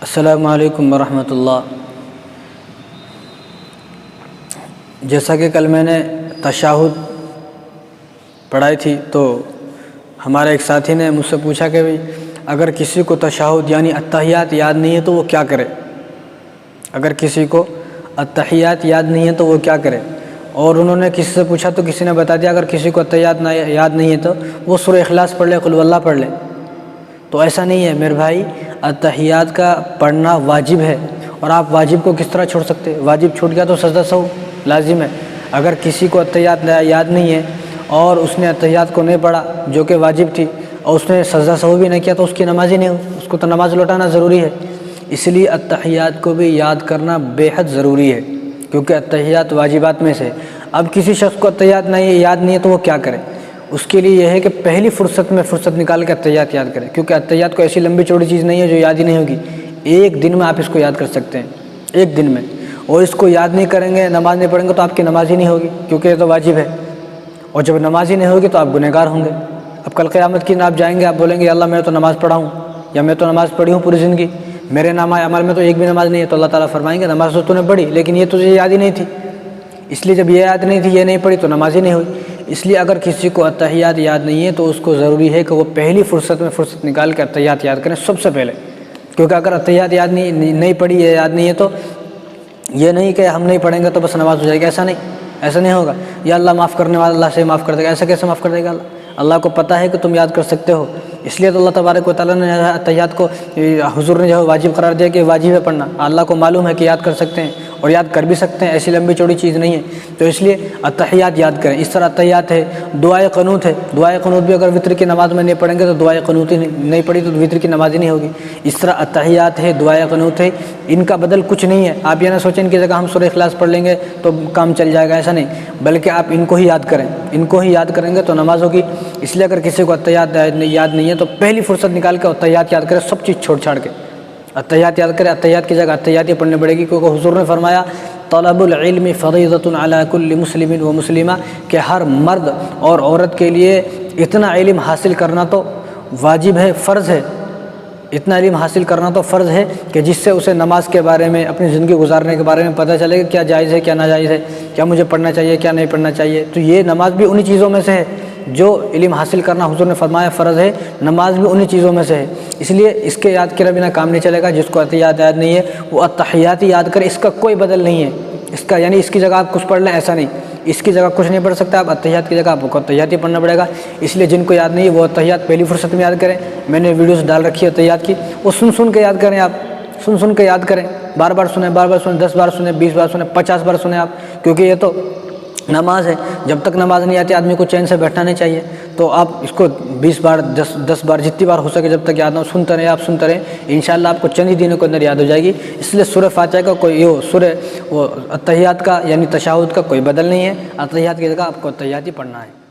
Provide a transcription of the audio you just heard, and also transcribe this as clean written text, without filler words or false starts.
السلام علیکم ورحمۃ اللہ۔ جیسا کہ کل میں نے تشہد پڑھائی تھی تو ہمارے ایک ساتھی نے مجھ سے پوچھا کہ بھئی اگر کسی کو تشہد یعنی اتحیات یاد نہیں ہے تو وہ کیا کرے؟ اگر کسی کو اتحیات یاد نہیں ہے تو وہ کیا کرے؟ اور انہوں نے کسی سے پوچھا تو کسی نے بتا دیا اگر کسی کو اتحیات یاد نہیں ہے تو وہ سورہ اخلاص پڑھ لے، قل واللہ پڑھ لے۔ تو ایسا نہیں ہے میرے بھائی، اتحیات کا پڑھنا واجب ہے، اور آپ واجب کو کس طرح چھوڑ سکتے؟ واجب چھوٹ گیا تو سجدہ سہو لازم ہے۔ اگر کسی کو اتحیات یاد نہیں ہے اور اس نے اتحیات کو نہیں پڑھا جو کہ واجب تھی، اور اس نے سجدہ سہو بھی نہیں کیا تو اس کی نماز ہی نہیں ہو، اس کو تو نماز لوٹانا ضروری ہے۔ اس لیے اتحیات کو بھی یاد کرنا بے حد ضروری ہے، کیونکہ اتحیات واجبات میں سے۔ اب کسی شخص کو اتحیات یاد نہیں ہے تو وہ کیا کرے؟ اس کے لیے یہ ہے کہ پہلی فرصت میں فرصت نکال کے اتحیات یاد کریں، کیونکہ اتحیات کو ایسی لمبی چوڑی چیز نہیں ہے جو یاد ہی نہیں ہوگی۔ ایک دن میں آپ اس کو یاد کر سکتے ہیں، ایک دن میں۔ اور اس کو یاد نہیں کریں گے، نماز نہیں پڑھیں گے تو آپ کی نماز ہی نہیں ہوگی، کیونکہ یہ تو واجب ہے۔ اور جب نماز ہی نہیں ہوگی تو آپ گنہگار ہوں گے۔ اب کل قیامت کی دن آپ جائیں گے، آپ بولیں گے یا اللہ میں تو نماز پڑھا ہوں، یا میں تو نماز پڑھی ہوں پوری زندگی، میرے نامہ عمل میں تو ایک بھی نماز نہیں ہے، تو اللہ تعالیٰ فرمائیں گے نماز تو نے پڑھی لیکن یہ تجھے یاد ہی نہیں تھی، اس لیے جب یہ یاد نہیں تھی، یہ نہیں پڑھی تو نماز ہی نہیں ہوئی۔ اس لیے اگر کسی کو اتحیات یاد نہیں ہے تو اس کو ضروری ہے کہ وہ پہلی فرصت میں فرصت نکال کے اتحیات یاد کریں سب سے پہلے، کیونکہ اگر اتحیات یاد نہیں پڑھی ہے، یاد نہیں ہے تو یہ نہیں کہ ہم نہیں پڑھیں گے تو بس نماز ہو جائے گی، ایسا نہیں ہوگا۔ یا اللہ معاف کرنے والا، اللہ سے معاف کر دے گا، ایسا کیسے معاف کر دے گا اللہ کو پتہ ہے کہ تم یاد کر سکتے ہو، اس لیے تو اللہ تبارک و تعالیٰ نے اتحیات کو حضور نے جو واجب قرار دیا کہ واجب ہے پڑھنا۔ اللہ کو معلوم ہے کہ یاد کر سکتے ہیں اور یاد کر بھی سکتے ہیں، ایسی لمبی چوڑی چیز نہیں ہے، تو اس لیے اتحیات یاد کریں۔ اس طرح اتحیات ہے، دعائے قنوت ہے، دعائے قنوت بھی اگر وطر کی نماز میں نہیں پڑھیں گے تو دعائے قنوت ہی نہیں پڑھی تو وطر کی نماز ہی نہیں ہوگی۔ اس طرح اتحیات ہے، دعائے قنوت ہے، ان کا بدل کچھ نہیں ہے۔ آپ یہ نہ سوچیں کہ جگہ ہم سورہ اخلاص پڑھ لیں گے تو کام چل جائے گا، ایسا نہیں، بلکہ آپ ان کو ہی یاد کریں، ان کو ہی یاد کریں گے تو نماز ہوگی۔ اس لیے اگر کسی کو اتحیات یاد نہیں ہے تو پہلی فرصت نکال کے اتحیات یاد کرے، سب چیز چھوڑ چھاڑ کے اتحیات یاد کرے۔ اتحیات کی جگہ اتحیات ہی پڑھنی پڑے گی، کیونکہ حضور نے فرمایا طلب العلم فریضۃ علی کل مسلم و مسلمہ، کہ ہر مرد اور عورت کے لیے اتنا علم حاصل کرنا تو واجب ہے، فرض ہے۔ اتنا علم حاصل کرنا تو فرض ہے کہ جس سے اسے نماز کے بارے میں، اپنی زندگی گزارنے کے بارے میں پتہ چلے کہ کیا جائز ہے کیا ناجائز ہے، کیا مجھے پڑھنا چاہیے کیا نہیں پڑھنا چاہیے۔ تو یہ نماز بھی انہی چیزوں میں سے ہے جو علم حاصل کرنا حضور نے فرمایا فرض ہے، نماز بھی انہی چیزوں میں سے ہے۔ اس لیے اس کے یاد کے بنا کام نہیں چلے گا۔ جس کو اتحیات یاد نہیں ہے وہ اتحیات ہی یاد کرے، اس کا کوئی بدل نہیں ہے۔ اس کا یعنی اس کی جگہ آپ کچھ پڑھ لیں، ایسا نہیں، اس کی جگہ کچھ نہیں پڑھ سکتا آپ، اتحیات کی جگہ آپ کو اتحیات ہی پڑھنا پڑے گا۔ اس لیے جن کو یاد نہیں ہے وہ اتحیات پہلی فرصت میں یاد کریں۔ میں نے ویڈیوز ڈال رکھی ہے اتحیات کی، وہ سن کے یاد کریں، آپ سن کے یاد کریں، بار بار سنیں، 10 بار سنیں، 20 بار سنیں، 50 بار سنیں آپ، کیونکہ یہ تو نماز ہے۔ جب تک نماز نہیں آتی آدمی کو چین سے بیٹھنا نہیں چاہیے، تو آپ اس کو 20 بار 10 بار جتنی بار ہو سکے جب تک یاد نہ ہو سنتے رہیں، آپ سنتے رہیں، انشاءاللہ آپ کو چند ہی دنوں کے اندر یاد ہو جائے گی۔ اس لیے سورہ فاتحہ کا کوئی سورہ اتحیات کا یعنی تشہد کا کوئی بدل نہیں ہے، اتحیات کی جگہ آپ کو اتحیات ہی پڑھنا ہے۔